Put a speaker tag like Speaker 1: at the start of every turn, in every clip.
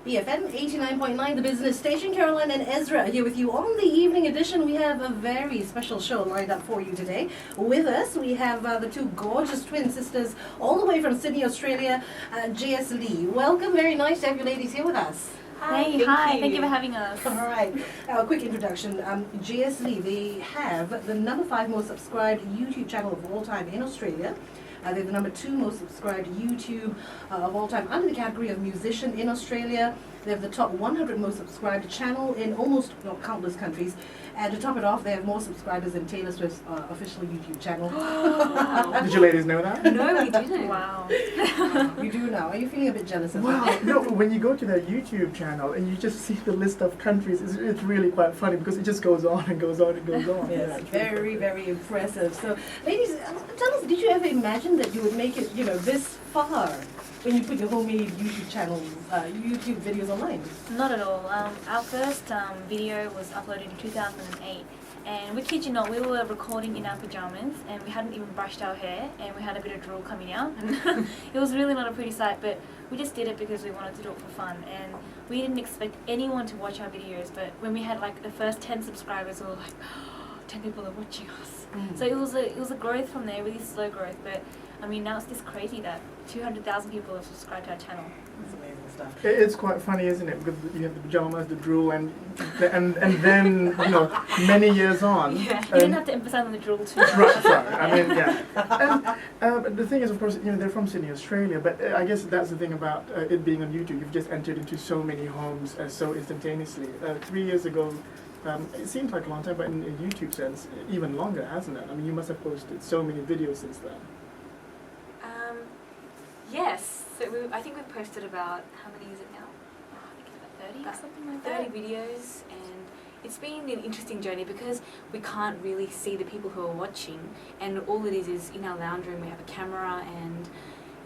Speaker 1: BFM 89.9, the business station. Caroline and Ezra here with you on the evening edition. We have a very special show lined up for you today. With us, we have the two gorgeous twin sisters all the way from Sydney, Australia, Jayesslee. Welcome. Very nice to have you ladies here with us.
Speaker 2: Hi, thank you for having us.
Speaker 1: All right, a quick introduction. Jayesslee, they have the number 5 most subscribed YouTube channel of all time in Australia. They're the number 2 most subscribed YouTube of all time under the category of musician in Australia. They have the top 100 most subscribed channel in countless countries. And to top it off, they have more subscribers than Taylor Swift's official YouTube channel.
Speaker 3: Did you ladies know that?
Speaker 2: No, we didn't.
Speaker 1: Wow. You do now. Are you feeling a bit jealous of
Speaker 3: Wow,
Speaker 1: that?
Speaker 3: no, when you go to their YouTube channel and you just see the list of countries, it's really quite funny because it just goes on and goes on and goes on.
Speaker 1: Yes, very, very impressive. So, ladies, tell us, did you ever imagine that you would make it, this far when you put your homemade YouTube channel, YouTube videos online?
Speaker 2: Not at all. Our first video was uploaded in 2008, and we kid you not, we were recording in our pajamas and we hadn't even brushed our hair and we had a bit of drool coming out. And it was really not a pretty sight, but we just did it because we wanted to do it for fun, and we didn't expect anyone to watch our videos. But when we had like the first 10 subscribers, we were like, 10 people are watching us. So it was a growth from there, really slow growth, but I mean, now it's just crazy that 200,000 people have subscribed to our channel.
Speaker 1: That's amazing stuff.
Speaker 3: It's quite funny, isn't it? Because you have the pajamas, the drool, and then many years on.
Speaker 2: Yeah, you didn't have to emphasize on the drool too much.
Speaker 3: Right, sorry. I mean, yeah. And the thing is, of course, they're from Sydney, Australia, but I guess that's the thing about it being on YouTube. You've just entered into so many homes so instantaneously. 3 years ago, it seems like a long time, but in YouTube sense, even longer, hasn't it? I mean, you must have posted so many videos since then.
Speaker 2: Yes, so I think we've posted about, how many is it now? I think it's about 30, something like that. 30 videos, and it's been an interesting journey because we can't really see the people who are watching, and all it is in our lounge room we have a camera, and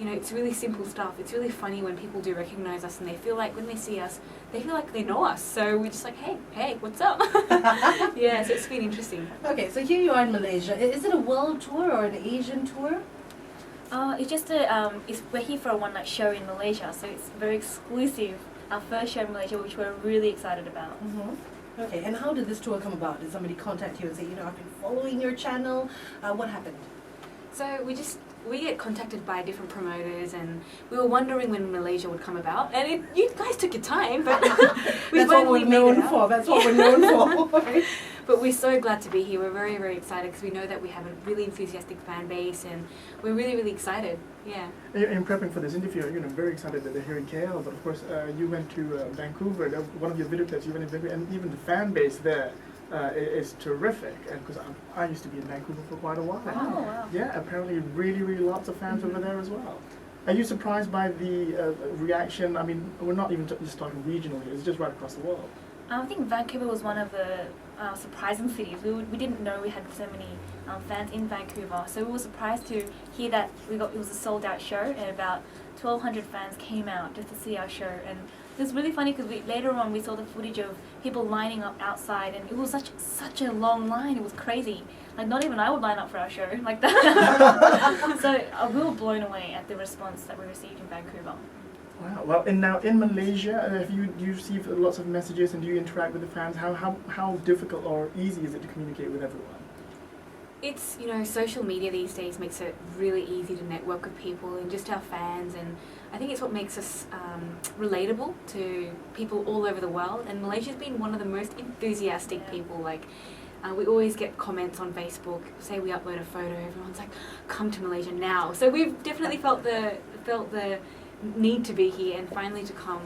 Speaker 2: it's really simple stuff. It's really funny when people do recognize us and they feel like when they see us, they feel like they know us. So we're just like, hey, what's up? Yeah, so it's been interesting.
Speaker 1: Okay, so here you are in Malaysia. Is it a world tour or an Asian tour?
Speaker 2: It's just we're here for a one-night show in Malaysia, so it's very exclusive. Our first show in Malaysia, which we're really excited about.
Speaker 1: Mm-hmm. Okay, and how did this tour come about? Did somebody contact you and say, I've been following your channel? What happened?
Speaker 2: So we get contacted by different promoters, and we were wondering when Malaysia would come about. And you guys took your time, but
Speaker 1: that's what we're known for. That's what we're known for.
Speaker 2: But we're so glad to be here. We're very, very excited because we know that we have a really enthusiastic fan base, and we're really, really excited. Yeah.
Speaker 3: In prepping for this interview, very excited that they're here in KL. But of course, you went to Vancouver. One of your video clips, you went in Vancouver, and even the fan base there is terrific. And because I used to be in Vancouver for quite a while.
Speaker 2: Oh, wow.
Speaker 3: Yeah, apparently really, really lots of fans over there as well. Are you surprised by the reaction? I mean, we're not even just talking regionally. It's just right across the world.
Speaker 2: I think Vancouver was one of the surprising cities. We didn't know we had so many fans in Vancouver, so we were surprised to hear that it was a sold-out show, and about 1,200 fans came out just to see our show. And it was really funny because later on we saw the footage of people lining up outside, and it was such a long line. It was crazy. Like, not even I would line up for our show like that. So we were blown away at the response that we received in Vancouver.
Speaker 3: Wow. Well, and now in Malaysia, do you receive lots of messages and do you interact with the fans? How difficult or easy is it to communicate with everyone?
Speaker 2: It's, social media these days makes it really easy to network with people and just our fans, and I think it's what makes us relatable to people all over the world. And Malaysia's been one of the most enthusiastic people. Like, we always get comments on Facebook, say we upload a photo, everyone's like, come to Malaysia now. So we've definitely felt the need to be here and finally to come.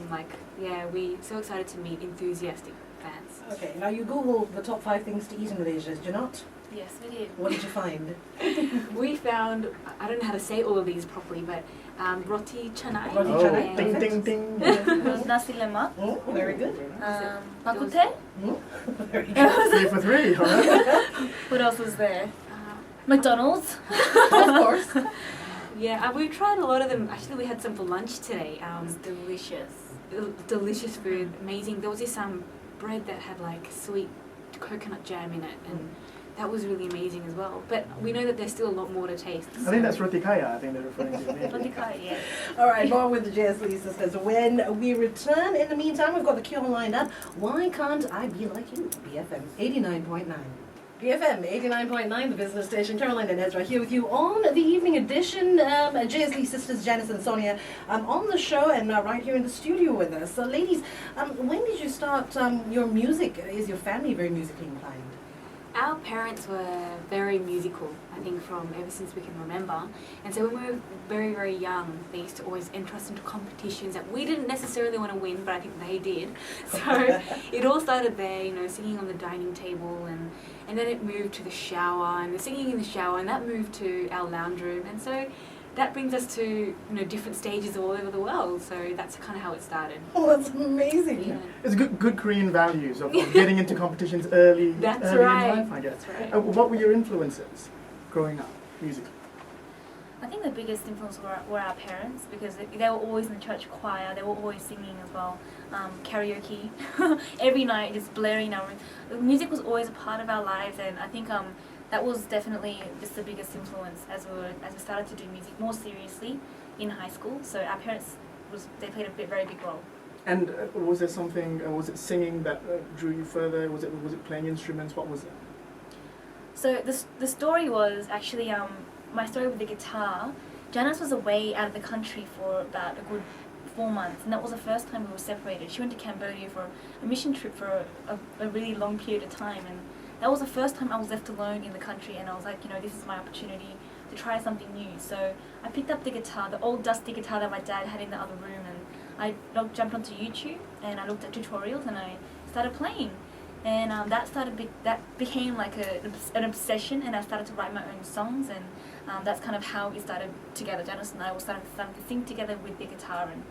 Speaker 2: We're so excited to meet enthusiastic fans.
Speaker 1: Okay, now you Googled the top 5 things to eat in Malaysia, did you not?
Speaker 2: Yes, we did.
Speaker 1: What did you find?
Speaker 2: We found, I don't know how to say all of these properly, but roti canai.
Speaker 1: Roti canai.
Speaker 3: Ding, ding, ding.
Speaker 2: Nasi lemak.
Speaker 1: Oh, very good.
Speaker 2: Bak kut teh.
Speaker 1: Very good.
Speaker 3: 3 for 3, alright?
Speaker 2: What else was there? McDonald's.
Speaker 1: Of course.
Speaker 2: Yeah, we've tried a lot of them. Actually, we had some for lunch today.
Speaker 1: It was delicious.
Speaker 2: Delicious food, amazing. There was this bread that had like sweet coconut jam in it, and
Speaker 4: that was really amazing as well. But we know that there's still a lot more to taste.
Speaker 3: I think that's roti kaya, I think they're referring to.
Speaker 2: Roti kaya, yeah.
Speaker 1: All right, more with the Jayesslee sisters. When we return, in the meantime, we've got the cure lined up. Why can't I be like you? BFM 89.9. BFM 89.9, the business station. Caroline and Ezra here with you on the evening edition. Jayesslee sisters, Janice and Sonia, on the show and right here in the studio with us. So, ladies, when did you start your music? Is your family very musically inclined?
Speaker 4: Our parents were very musical, I think, from ever since we can remember. And so when we were very, very young, they used to always enter us into competitions that we didn't necessarily want to win, but I think they did. So it all started there, you know, singing on the dining table, and then it moved to the shower, and the singing in the shower, and that moved to our lounge room. And so that brings us to, you know, different stages all over the world. So that's kind of how it started.
Speaker 1: Oh, that's amazing.
Speaker 4: Yeah.
Speaker 3: It's good Korean values of getting into competitions early,
Speaker 4: That's
Speaker 3: early
Speaker 4: right.
Speaker 3: in life, I guess.
Speaker 4: That's right.
Speaker 3: What were your influences growing up musically?
Speaker 2: I think the biggest influence were our parents, because they were always in the church choir. They were always singing as well, karaoke every night, just blaring our music was always a part of our lives, and I think that was definitely just the biggest influence as we started to do music more seriously in high school. So our parents they played a very big role.
Speaker 3: And was there something? Was it singing that drew you further? Was it playing instruments? What was it?
Speaker 2: So the story was actually my story with the guitar. Janice was away out of the country for about a good 4 months, and that was the first time we were separated. She went to Cambodia for a mission trip for a really long period of time, and that was the first time I was left alone in the country, and I was like, you know, this is my opportunity to try something new. So I picked up the guitar, the old dusty guitar that my dad had in the other room, and I jumped onto YouTube and I looked at tutorials and I started playing. And that became like an obsession, and I started to write my own songs, and that's kind of how we started together. Janice and I were starting to sing together with the guitar, and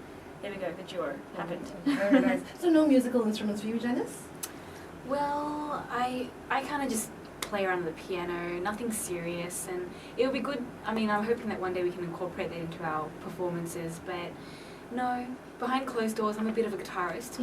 Speaker 2: there we go, the duo happened.
Speaker 1: Very nice. So no musical instruments for you, Janice?
Speaker 4: Well, I kind of just play around with the piano, nothing serious, and it would be good. I mean, I'm hoping that one day we can incorporate that into our performances, but no, behind closed doors, I'm a bit of a guitarist,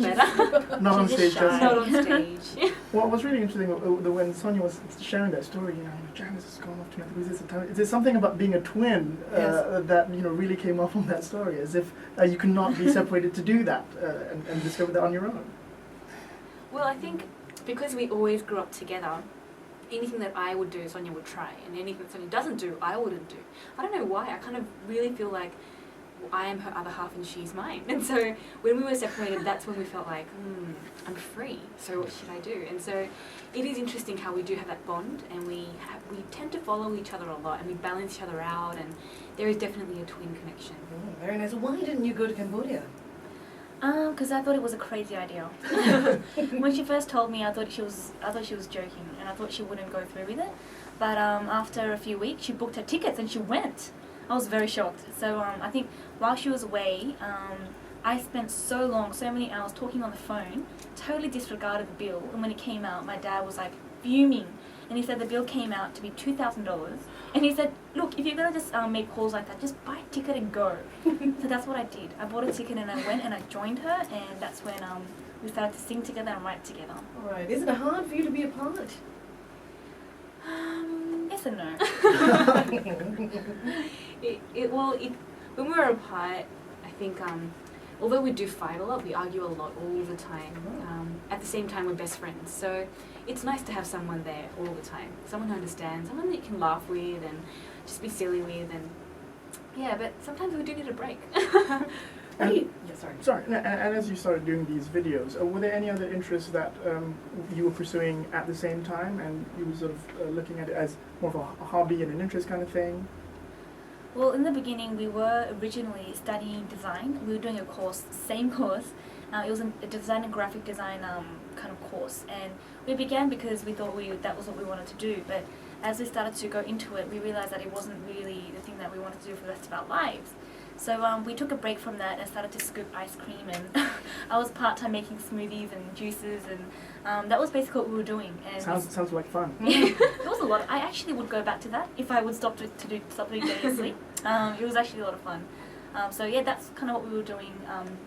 Speaker 4: but
Speaker 3: Not on stage, just
Speaker 4: not on stage.
Speaker 3: What was really interesting when Sonia was sharing that story, you know, Janice has gone off to another. Is there something about being a twin that really came off from that story, as if you could not be separated to do that and discover that on your own?
Speaker 4: Well, I think because we always grew up together, anything that I would do, Sonia would try, and anything that Sonia doesn't do, I wouldn't do. I don't know why. I kind of really feel like I am her other half and she's mine. And so when we were separated, that's when we felt like, I'm free, so what should I do? And so it is interesting how we do have that bond, and we tend to follow each other a lot, and we balance each other out, and there is definitely a twin connection.
Speaker 1: Very nice. Why didn't you go to Cambodia?
Speaker 2: Because I thought it was a crazy idea. When she first told me, I thought she was joking, and I thought she wouldn't go through with it. But after a few weeks, she booked her tickets and she went. I was very shocked. So I think while she was away, I spent so many hours talking on the phone, totally disregarded the bill. And when it came out, my dad was like fuming. And he said the bill came out to be $2,000. And he said, look, if you're going to just make calls like that, just buy a ticket and go. So that's what I did. I bought a ticket and I went and I joined her. And that's when we started to sing together and write together.
Speaker 1: All right. Is it hard for you to be apart?
Speaker 2: Yes and no.
Speaker 4: When we were apart, I think although we do fight a lot, we argue a lot all the time. At the same time, we're best friends. So it's nice to have someone there all the time. Someone who understands, someone that you can laugh with and just be silly with. And yeah, but sometimes we do need a break.
Speaker 3: Sorry. And as you started doing these videos, were there any other interests that you were pursuing at the same time, and you were sort of looking at it as more of a hobby and an interest kind of thing?
Speaker 2: Well, in the beginning, we were originally studying design. We were doing a course, same course. It was a design and graphic design kind of course, and we began because we thought that was what we wanted to do. But as we started to go into it, we realized that it wasn't really the thing that we wanted to do for the rest of our lives. So we took a break from that and started to scoop ice cream, and I was part-time making smoothies and juices, and that was basically what we were doing. And
Speaker 3: sounds like fun.
Speaker 2: it was a lot. I actually would go back to that if I would stop doing Jayesslee. It was actually a lot of fun. So yeah, that's kind of what we were doing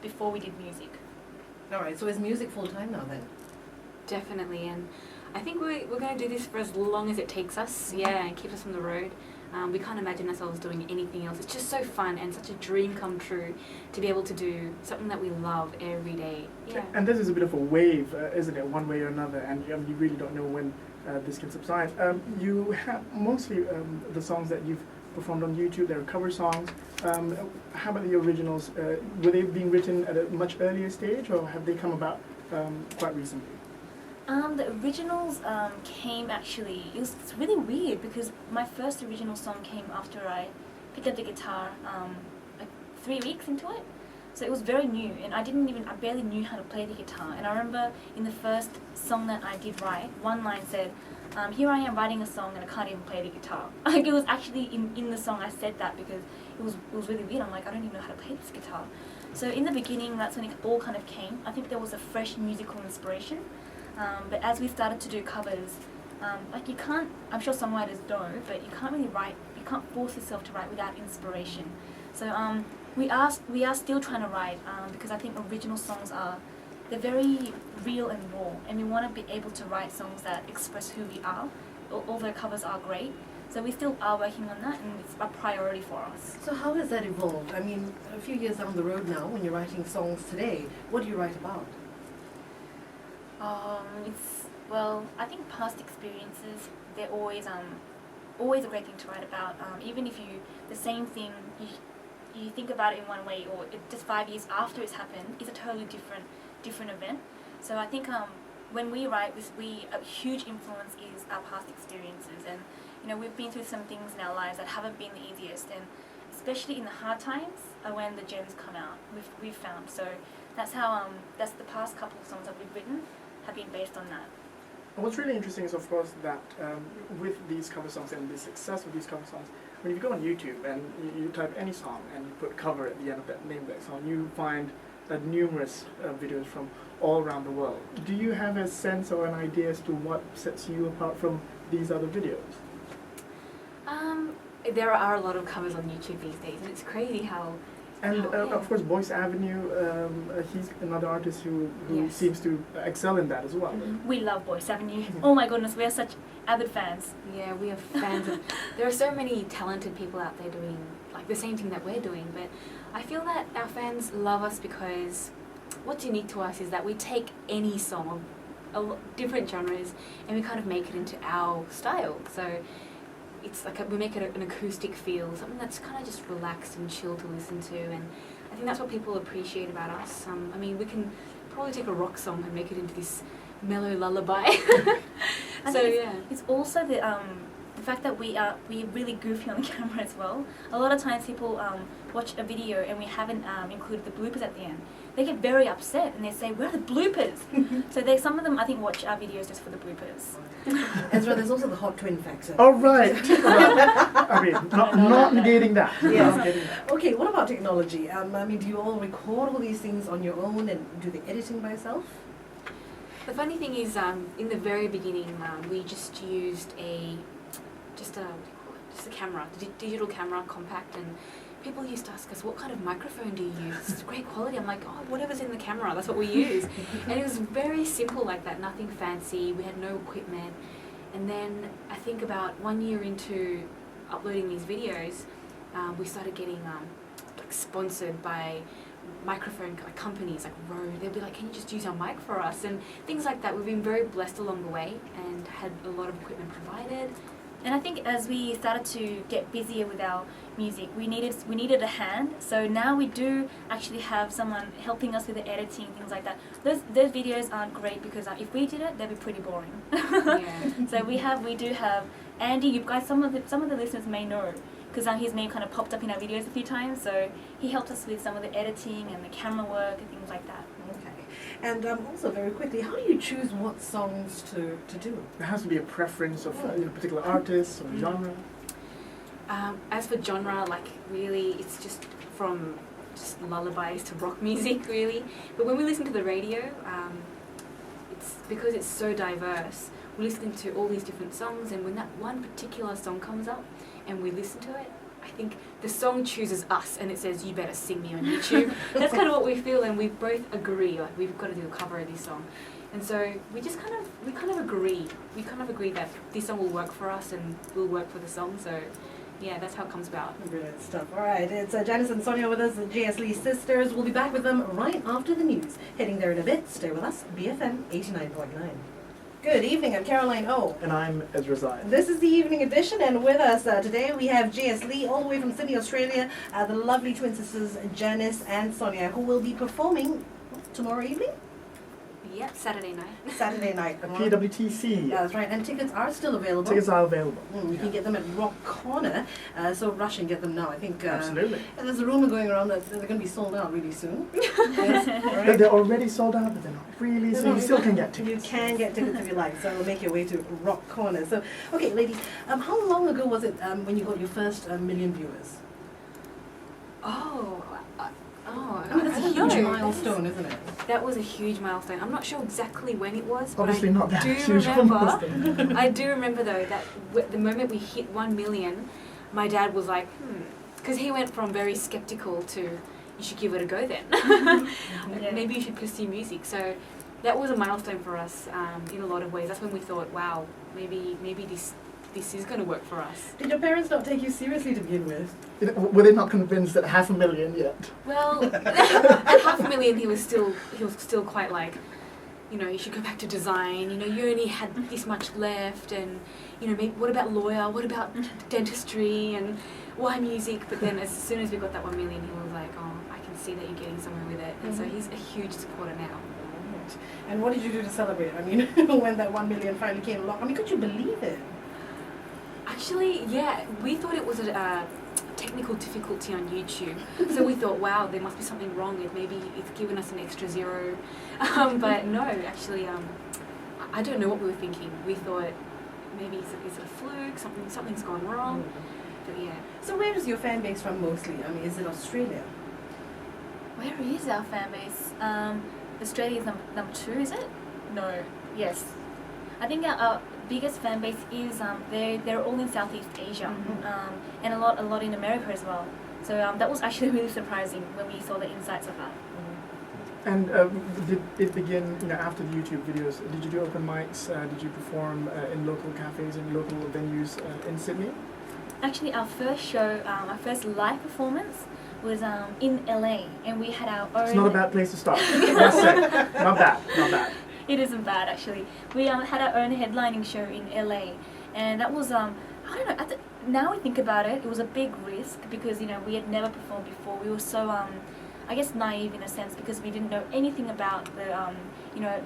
Speaker 2: before we did music.
Speaker 1: All right. So is music full-time now then?
Speaker 4: Definitely, and I think we're going to do this for as long as it takes us, and keeps us on the road. We can't imagine ourselves doing anything else. It's just so fun and such a dream come true to be able to do something that we love every day. Yeah.
Speaker 3: And this is a bit of a wave, isn't it, one way or another, and you really don't know when this can subside. You have mostly the songs that you've performed on YouTube, they're cover songs. How about the originals? Were they being written at a much earlier stage, or have they come about quite recently?
Speaker 2: The originals came actually, it's really weird because my first original song came after I picked up the guitar like 3 weeks into it. So it was very new, and I barely knew how to play the guitar. And I remember in the first song that I did write, one line said, here I am writing a song and I can't even play the guitar. Like it was actually in the song I said that because it was really weird. I'm like, I don't even know how to play this guitar. So in the beginning, that's when it all kind of came. I think there was a fresh musical inspiration. But as we started to do covers, like you can't, I'm sure songwriters know, but you can't really write, you can't force yourself to write without inspiration. So we are still trying to write because I think original songs they're very real and raw, and we want to be able to write songs that express who we are, although covers are great. So we still are working on that, and it's a priority for us.
Speaker 1: So how has that evolved? I mean, a few years down the road now, when you're writing songs today, what do you write about?
Speaker 2: I think past experiences, they're always a great thing to write about. Even if the same thing, you think about it in one way, or just 5 years after it's happened, is a totally different event. So I think when we write, a huge influence is our past experiences, and we've been through some things in our lives that haven't been the easiest, and especially in the hard times are when the gems come out. We've found. So that's how that's the past couple of songs that we've written have been based on that.
Speaker 3: What's really interesting is, of course, that with these cover songs and the success of these cover songs, when you go on YouTube and you type any song and you put cover at the end of that name of that song, you find numerous videos from all around the world. Do you have a sense or an idea as to what sets you apart from these other videos?
Speaker 4: There are a lot of covers on YouTube these days, and it's crazy how...
Speaker 3: And of course, Boyce Avenue, he's another artist who
Speaker 4: Yes.
Speaker 3: seems to excel in that as well.
Speaker 4: Mm-hmm.
Speaker 2: We love Boyce Avenue. Oh my goodness, we are such avid fans.
Speaker 4: Yeah, we are fans of... There are so many talented people out there doing like the same thing that we're doing, but I feel that our fans love us because what's unique to us is that we take any song of different genres and we kind of make it into our style. So it's like we make it an acoustic feel, something that's kind of just relaxed and chill to listen to, and I think that's what people appreciate about us. I mean, we can probably take a rock song and make it into this mellow lullaby. So yeah,
Speaker 2: it's also the fact that we're really goofy on the camera as well. A lot of times people watch a video and we haven't included the bloopers at the end. They get very upset and they say, "Where are the bloopers?" So some of them I think watch our videos just for the bloopers.
Speaker 1: Ezra, there's also the hot twin factor.
Speaker 3: Oh, right. I mean, not negating that.
Speaker 1: Yes.
Speaker 3: Not negating that.
Speaker 1: Okay, what about technology? I mean, do you all record all these things on your own and do the editing by yourself?
Speaker 4: the funny thing is, in the very beginning, we just used just a camera, digital camera, compact, and people used to ask us, what kind of microphone do you use? It's great quality. I'm like, oh, whatever's in the camera, that's what we use. And it was very simple like that, nothing fancy. We had no equipment. And then I think about 1 year into uploading these videos, we started getting like sponsored by microphone companies like Rode. They'd be like, can you just use our mic for us? And things like that. We've been very blessed along the way and had a lot of equipment provided.
Speaker 2: And I think as we started to get busier with our music, we needed a hand. So now we do actually have someone helping us with the editing, things like that. Those videos aren't great because if we did it, they'd be pretty boring.
Speaker 4: Yeah.
Speaker 2: So we do have Andy. You guys, some of the listeners may know because his name kind of popped up in our videos a few times. So he helped us with some of the editing and the camera work and things like that.
Speaker 1: Okay. And also, very quickly, how do you choose what songs to do?
Speaker 3: There has to be a preference of particular artists or genre.
Speaker 4: As for genre, like really, it's just from just lullabies to rock music, really. But when we listen to the radio, it's because it's so diverse. We listen to all these different songs, and when that one particular song comes up, and we listen to it, I think the song chooses us, and it says, "You better sing me on YouTube." That's kind of what we feel, and we both agree. Like we've got to do a cover of this song, And so we kind of agree. We kind of agree that this song will work for us and will work for the song. So yeah, that's how it comes about.
Speaker 1: Brilliant stuff. All right, it's Janice and Sonia with us, the Jayesslee sisters. We'll be back with them right after the news. Heading there in a bit. Stay with us, BFM 89.9. Good evening, I'm Caroline O.
Speaker 3: And I'm Ezra Zai.
Speaker 1: This is the evening edition, and with us today we have Jayesslee, all the way from Sydney, Australia, the lovely twin sisters Janice and Sonia, who will be performing tomorrow evening?
Speaker 4: Yeah, Saturday night.
Speaker 1: Saturday night.
Speaker 3: At PWTC.
Speaker 1: That's right, and tickets are still available.
Speaker 3: Tickets are available.
Speaker 1: You can get them at Rock Corner, so rush and get them now. I think
Speaker 3: Absolutely.
Speaker 1: there's a rumor going around that they're going to be sold out really soon. Yes, all right.
Speaker 3: They're already sold out, but they're not really, so you still can get tickets.
Speaker 1: You can get tickets if you like, so make your way to Rock Corner. So, okay, ladies, how long ago was it when you got your first million viewers? I mean, that's a huge milestone, isn't it?
Speaker 4: That was a huge milestone. I'm not sure exactly when it was, but
Speaker 3: Obviously
Speaker 4: I
Speaker 3: not that
Speaker 4: do
Speaker 3: huge
Speaker 4: remember.
Speaker 3: milestone.
Speaker 4: I do remember though that the moment we hit 1 million, my dad was like, because he went from very skeptical to, you should give it a go then.
Speaker 2: Yeah.
Speaker 4: Maybe you should pursue music. So that was a milestone for us in a lot of ways. That's when we thought, wow, maybe this is going to work for us.
Speaker 1: Did your parents not take you seriously to begin with?
Speaker 3: Were they not convinced that 500,000 yet?
Speaker 4: Well, at 500,000 he was still quite like, you should go back to design, you only had this much left, and maybe, what about lawyer, what about dentistry, and why music? But then as soon as we got that 1 million, he was like, oh, I can see that you're getting somewhere with it. And so he's a huge supporter now.
Speaker 1: Right. And what did you do to celebrate? I mean, when that 1 million finally came along, I mean, could you believe it?
Speaker 4: Actually, yeah, we thought it was a technical difficulty on YouTube. So we thought, wow, there must be something wrong. Maybe it's given us an extra zero. But no, actually, I don't know what we were thinking. We thought maybe is it a fluke? Something's gone wrong. But yeah.
Speaker 1: So where is your fan base from mostly? I mean, is it Australia?
Speaker 2: Where is our fan base? Australia is number 2, is it? No. Yes. I think our biggest fan base is they're all in Southeast Asia, and a lot in America as well. So that was actually really surprising when we saw the insights of that.
Speaker 3: And did it begin, after the YouTube videos? Did you do open mics? Did you perform in local cafes and local venues in Sydney?
Speaker 2: Actually, our first show, our first live performance was in LA, and we had our own.
Speaker 3: It's not a bad place to start. Let's say, not bad.
Speaker 2: It isn't bad actually. We had our own headlining show in LA, and that was I don't know. Now we think about it, it was a big risk because we had never performed before. We were so I guess naive in a sense because we didn't know anything about the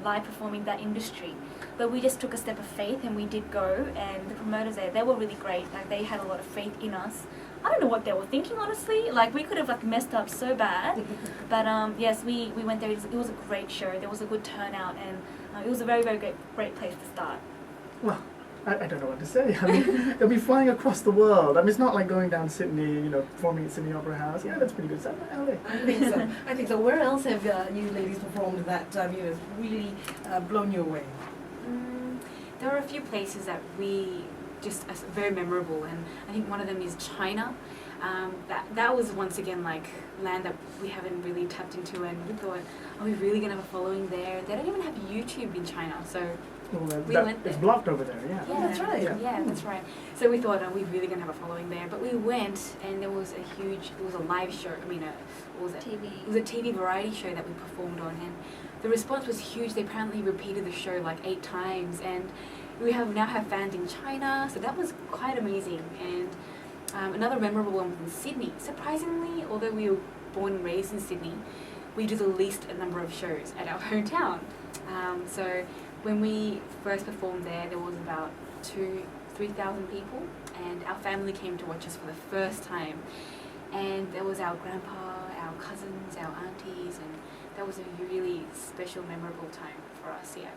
Speaker 2: live performing that industry. But we just took a step of faith and we did go. And the promoters there, they were really great. Like they had a lot of faith in us. I don't know what they were thinking, honestly. Like, we could have, messed up so bad. But, yes, we went there. It was a great show. There was a good turnout, and it was a very, very great place to start.
Speaker 3: Well, I don't know what to say. I mean, they'll be flying across the world. I mean, it's not like going down Sydney, performing at Sydney Opera House. Yeah, that's pretty good stuff.
Speaker 1: I think so. Where else have you ladies performed that has really blown you away?
Speaker 4: There are a few places that we just are very memorable, and I think one of them is China. That was once again like land that we haven't really tapped into, and we thought, are we really going to have a following there? They don't even have YouTube in China, so we went there.
Speaker 3: It's blocked over there, yeah.
Speaker 1: Yeah, that's right.
Speaker 4: Yeah, that's right. So we thought, are we really going to have a following there? But we went, and there was a live show. I mean, what was it?
Speaker 2: TV.
Speaker 4: It was a TV variety show that we performed on, and the response was huge. They apparently repeated the show like 8 times, and we now have fans in China, so that was quite amazing. And another memorable one was in Sydney. Surprisingly, although we were born and raised in Sydney, we do the least number of shows at our hometown. So when we first performed there was about 3,000 people, and our family came to watch us for the first time. And there was our grandpa, our cousins, our aunties, and that was a really special, memorable time for us, yeah.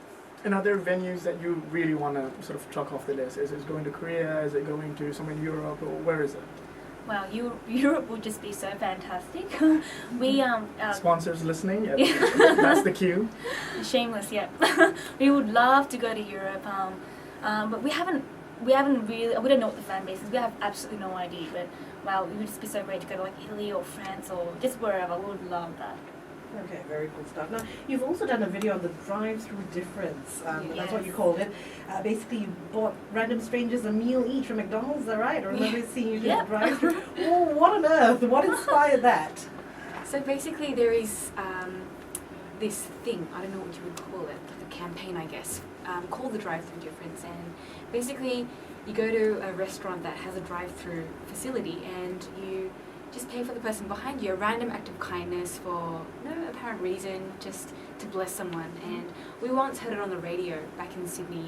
Speaker 3: And are there venues that you really want to sort of chalk off the list? Is it going to Korea? Is it going to somewhere in Europe? Or where is it?
Speaker 2: Well, Europe would just be so fantastic. We
Speaker 3: Sponsors listening? Yeah, that's the cue.
Speaker 2: Shameless, yeah. We would love to go to Europe, but we haven't really. We don't know what the fan base is. We have absolutely no idea. But wow, it would just be so great to go to like Italy or France or just wherever. We would love that.
Speaker 1: Okay, very cool stuff. Now, you've also done a video on the drive-through difference. That's what you
Speaker 4: Yes.
Speaker 1: called it. Basically, you bought random strangers a meal each from McDonald's, is that right? I remember seeing you do
Speaker 2: Yeah.
Speaker 1: the drive-through. Oh, what on earth? What inspired that?
Speaker 4: So basically, there is this thing, I don't know what you would call it, like a campaign, I guess, called the drive-through difference. And basically, you go to a restaurant that has a drive-through facility and you just pay for the person behind you, a random act of kindness for no apparent reason, just to bless someone. And we once heard it on the radio back in Sydney.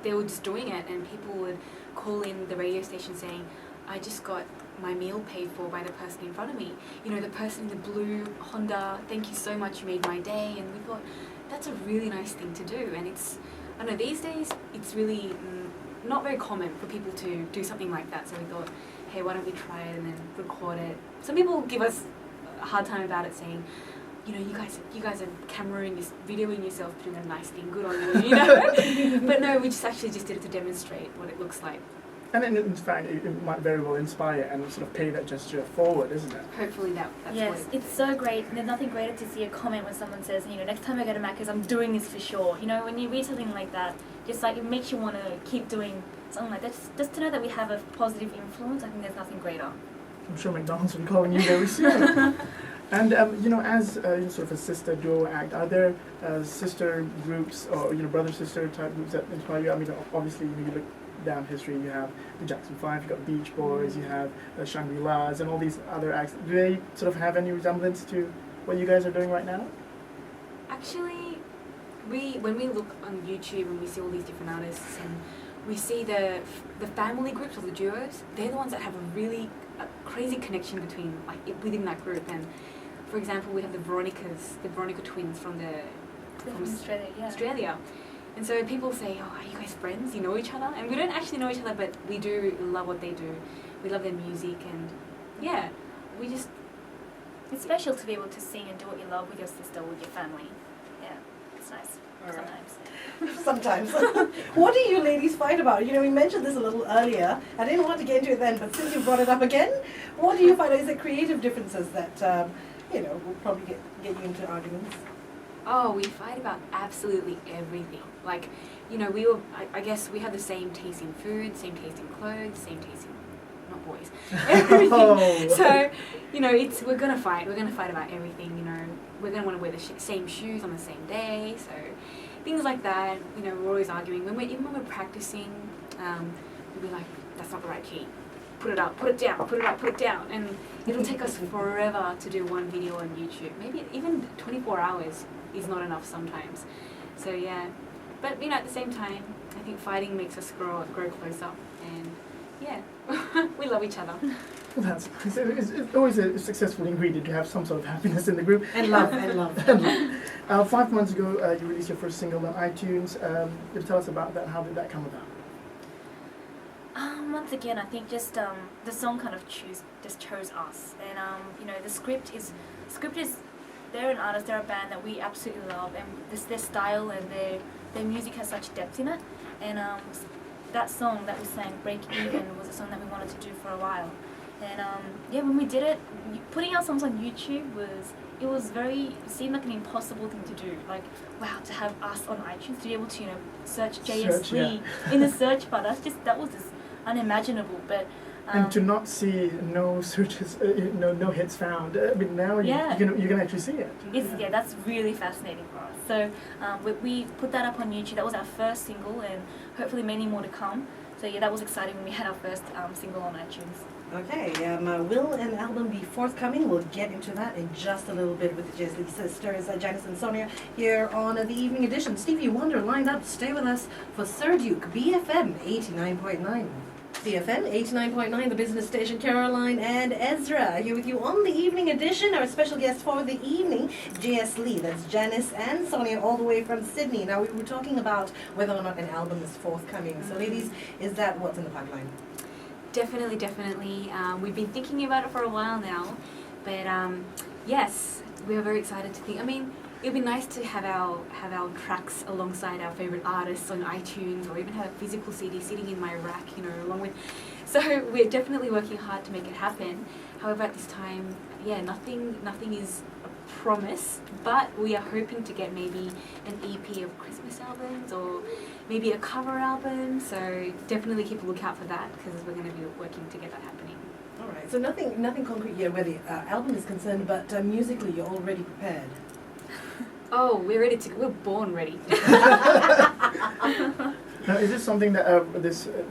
Speaker 4: They were just doing it, and people would call in the radio station saying, I just got my meal paid for by the person in front of me. You know, the person in the blue Honda, thank you so much, you made my day. And we thought, that's a really nice thing to do. And it's, I don't know, these days it's really not very common for people to do something like that. So we thought, hey, why don't we try it and then record it? Some people give us a hard time about it, saying, you know, you guys are videoing yourself doing a nice thing, good on you, you know. But no, we just did it to demonstrate what it looks like.
Speaker 3: And in fact, it might very well inspire and sort of pay that gesture forward, isn't it?
Speaker 4: Hopefully that's
Speaker 2: Yes,
Speaker 4: what
Speaker 2: it's so great. And there's nothing greater to see a comment when someone says, you know, next time I go to Macca's, I'm doing this for sure. You know, when you read something like that, just like it makes you want to keep doing something like that. Just to know that we have a positive influence, I think there's nothing greater.
Speaker 3: I'm sure McDonald's will be calling you very soon. And you know, as sort of a sister duo act, are there sister groups or brother-sister type groups that inspire you? I mean, obviously, you look down history, you have the Jackson 5, you've got Beach Boys, you have Shangri-Las, and all these other acts. Do they sort of have any resemblance to what you guys are doing right now?
Speaker 4: Actually, when we look on YouTube and we see all these different artists and we see the family groups or the duos, they're the ones that have a really crazy connection between within that group. And for example, we have the Veronica twins from
Speaker 2: Australia, yeah.
Speaker 4: Australia. And so people say, oh, are you guys friends? You know each other? And we don't actually know each other, but we do love what they do. We love their music, and yeah, we just...
Speaker 2: It's special to be able to sing and do what you love with your sister, with your family. Yeah, it's nice
Speaker 1: All right.
Speaker 2: sometimes.
Speaker 1: Sometimes. What do you ladies fight about? You know, we mentioned this a little earlier. I didn't want to get into it then, but since you brought it up again, what do you find? Is it creative differences that, will probably get you into arguments?
Speaker 4: Oh, we fight about absolutely everything. Like, you know, I guess we have the same taste in food, same taste in clothes, same taste in, not boys, everything.
Speaker 3: Oh.
Speaker 4: So, you know, we're gonna fight about everything, you know. We're gonna want to wear the same shoes on the same day, so things like that. You know, we're always arguing. Even when we're practicing, we'll be like, that's not the right key. Put it up, put it down, put it up, put it down. And it'll take us forever to do one video on YouTube. Maybe even 24 hours is not enough sometimes. So yeah, but you know, at the same time, I think fighting makes us grow closer, and yeah, we love each other.
Speaker 3: Well, that's nice. It's always a successful ingredient to have some sort of happiness in the group.
Speaker 1: And love, and love. 5 months ago, you released your first single on iTunes. Could you tell us about that? How did that come about?
Speaker 2: Once again, I think just the song kind of chose us, and you know, the script is they're an artist, they're a band that we absolutely love, and their style and their music has such depth in it. And that song that we sang, Break Even, was a song that we wanted to do for a while. And yeah, when we did it, putting our songs on YouTube seemed like an impossible thing to do. Like, wow, to have us on iTunes, to be able to, you know, search Jayesslee in the search bar, that was just unimaginable. But
Speaker 3: and to not see no searches, no hits found. I mean, now you can actually see it.
Speaker 2: That's really fascinating for us. So we put that up on YouTube. That was our first single, and hopefully many more to come. So yeah, that was exciting when we had our first single on iTunes.
Speaker 1: Okay, will an album be forthcoming? We'll get into that in just a little bit with the Jayesslee sisters, Janice and Sonia, here on the evening edition. Stevie Wonder lined up. Stay with us for Sir Duke, BFM 89.9. BFM 89.9, the business station. Caroline and Ezra here with you on the evening edition. Our special guest for the evening, Jayesslee. That's Janice and Sonia, all the way from Sydney. Now, we were talking about whether or not an album is forthcoming. So, ladies, is that what's in the pipeline?
Speaker 4: Definitely. We've been thinking about it for a while now, but yes, we are very excited to think. I mean, it'd be nice to have our tracks alongside our favorite artists on iTunes, or even have a physical CD sitting in my rack, you know, along with. So we're definitely working hard to make it happen. However, at this time, yeah, nothing is a promise, but we are hoping to get maybe an EP of Christmas albums or maybe a cover album. So definitely keep a lookout for that because we're going to be working to get that happening.
Speaker 1: All right. So nothing concrete yet where the album is concerned, but musically you're already prepared.
Speaker 4: Oh, we're ready to. We're born ready.
Speaker 3: Now, is this something that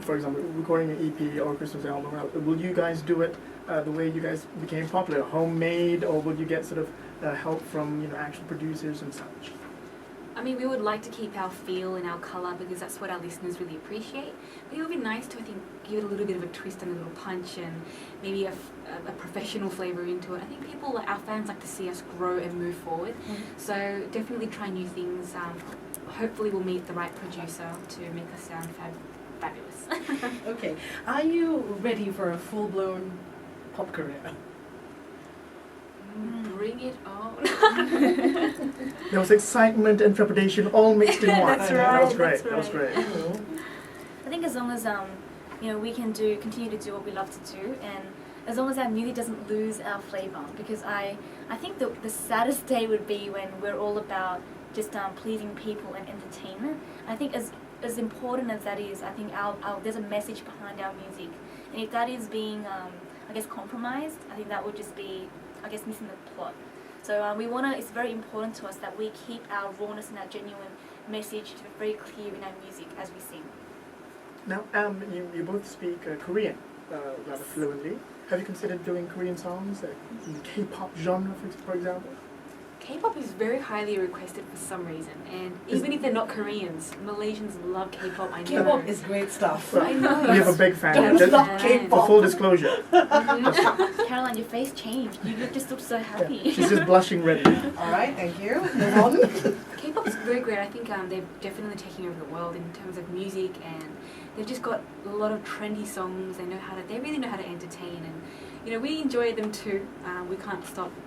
Speaker 3: for example, recording an EP or Christmas album, will you guys do it the way you guys became popular, homemade, or will you get sort of help from actual producers and such?
Speaker 4: I mean, we would like to keep our feel and our colour because that's what our listeners really appreciate. But it would be nice to, I think, give it a little bit of a twist and a little punch and maybe a professional flavour into it. I think people, our fans, like to see us grow and move forward. So definitely try new things. Hopefully we'll meet the right producer to make us sound fabulous.
Speaker 1: Okay. Are you ready for a full-blown pop career?
Speaker 4: Bring it on.
Speaker 3: There was excitement and trepidation all mixed in one.
Speaker 2: That's
Speaker 3: That was
Speaker 2: right,
Speaker 3: great.
Speaker 2: that's
Speaker 3: That was
Speaker 2: right.
Speaker 3: great.
Speaker 2: I think as long as we can continue to do what we love to do, and as long as our music doesn't lose our flavour, because I think the saddest day would be when we're all about just pleasing people and entertainment. I think as important as that is, I think there's a message behind our music, and if that is being compromised, I think that would just be missing the plot. So it's very important to us that we keep our rawness and our genuine message very clear in our music as we sing.
Speaker 3: Now, you both speak Korean rather fluently. Have you considered doing Korean songs in the K-pop genre, for example?
Speaker 4: K-pop is very highly requested for some reason, and even if they're not Koreans, Malaysians love K-pop. I know.
Speaker 1: K-pop is great stuff.
Speaker 3: Well,
Speaker 4: I know.
Speaker 3: we have a big fan.
Speaker 1: Don't
Speaker 3: Just
Speaker 1: love
Speaker 3: for
Speaker 1: K-pop.
Speaker 3: full disclosure,
Speaker 2: Caroline, your face changed. You just look so happy.
Speaker 3: yeah, she's just blushing ready.
Speaker 1: All right, thank you. Move on.
Speaker 4: K-pop is very great. I think they're definitely taking over the world in terms of music, and they've just got a lot of trendy songs. They really know how to entertain, and we enjoy them too. We can't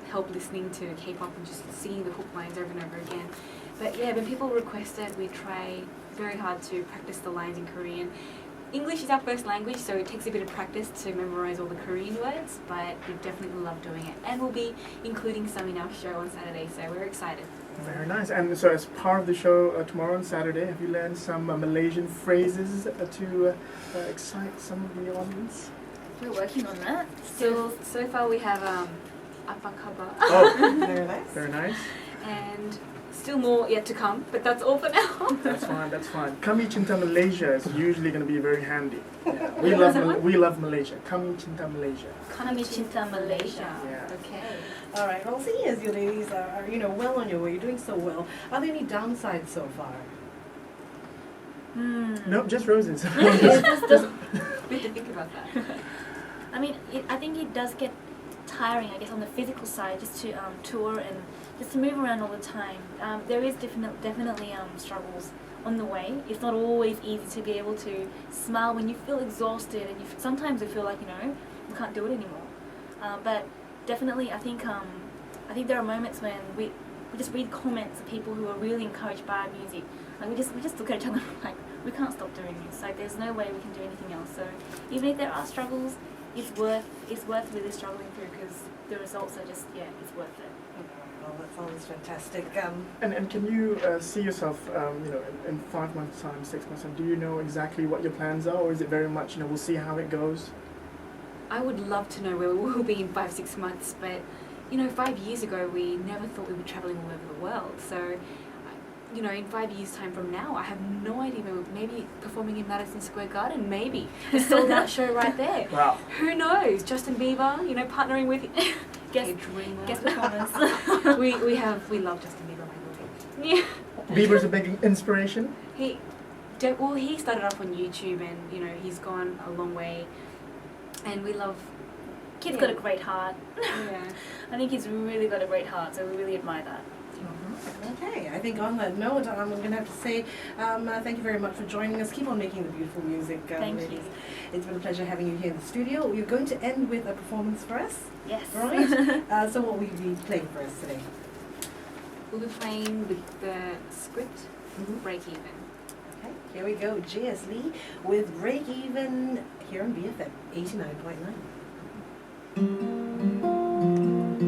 Speaker 4: help listening to K-pop and just singing the hook lines over and over again. But yeah, when people request it, we try very hard to practice the lines in Korean. English is our first language, so it takes a bit of practice to memorize all the Korean words, but we definitely love doing it. And we'll be including some in our show on Saturday, so we're excited.
Speaker 3: Very nice. And so as part of the show tomorrow on Saturday, have you learned some Malaysian phrases to excite some of the audience?
Speaker 2: We're working on that.
Speaker 4: So far we have apa khabar.
Speaker 3: Oh,
Speaker 1: Very nice.
Speaker 3: very nice.
Speaker 4: And still more yet to come, but that's all for now.
Speaker 3: That's fine. Kami Cinta Malaysia is usually going to be very handy. Yeah.
Speaker 4: What was that one?
Speaker 3: We love Malaysia. Kami Cinta Malaysia.
Speaker 2: Kami Cinta Malaysia.
Speaker 3: Yeah.
Speaker 4: Okay.
Speaker 1: All right. Well, seeing as you ladies are well on your way, you're doing so well. Are there any downsides so far?
Speaker 3: Nope, just roses.
Speaker 4: We have to think about that.
Speaker 2: I mean, I think it does get tiring, on the physical side, just to tour and just to move around all the time. There is definitely struggles on the way. It's not always easy to be able to smile when you feel exhausted, and sometimes you feel like we can't do it anymore. But definitely, I think there are moments when we just read comments of people who are really encouraged by our music. We just look at each other like, we can't stop doing this. Like, there's no way we can do anything else. So even if there are struggles, it's worth really struggling through, because the results are just, it's worth it.
Speaker 1: Well, that sounds fantastic.
Speaker 3: And can you see yourself, in 5 months' time, 6 months' time? Do you know exactly what your plans are, or is it very much, we'll see how it goes?
Speaker 4: I would love to know where we'll be in 5-6 months, but 5 years ago we never thought we'd be travelling all over the world. So, in 5 years' time from now, I have no idea. Maybe performing in Madison Square Garden, maybe a sold-out show right there.
Speaker 3: Wow.
Speaker 4: Who knows? Justin Bieber, partnering with
Speaker 2: Guest performance.
Speaker 4: we love Justin Bieber, my lord. Yeah.
Speaker 3: Bieber's a big inspiration.
Speaker 4: He started off on YouTube, and he's gone a long way, and we love.
Speaker 2: Kid's got a great heart.
Speaker 4: Yeah.
Speaker 2: I think he's really got a great heart, so we really admire that.
Speaker 1: Okay, I think on that note, I'm going to have to say thank you very much for joining us. Keep on making the beautiful music,
Speaker 2: Thank
Speaker 1: ladies.
Speaker 2: you.
Speaker 1: It's been a pleasure having you here in the studio. You're going to end with a performance for us,
Speaker 2: Yes.
Speaker 1: right? So what will you be playing for us today?
Speaker 4: We'll be playing with the script, Break Even.
Speaker 1: Okay, here we go. Jayesslee with Break Even here on BFM 89.9.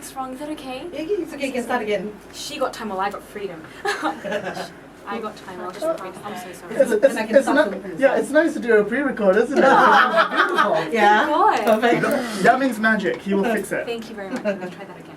Speaker 4: mic's wrong. Is that okay?
Speaker 1: Yeah, it's okay, you can start again.
Speaker 4: She got time while I got freedom. I got time while she got freedom. I'm so sorry.
Speaker 1: And I can stop them from the
Speaker 3: it's nice to do a pre-record, isn't it? Beautiful.
Speaker 1: Yeah.
Speaker 4: God.
Speaker 1: Perfect.
Speaker 3: That means magic. He will fix it.
Speaker 4: Thank you very much. I'm going to try that again.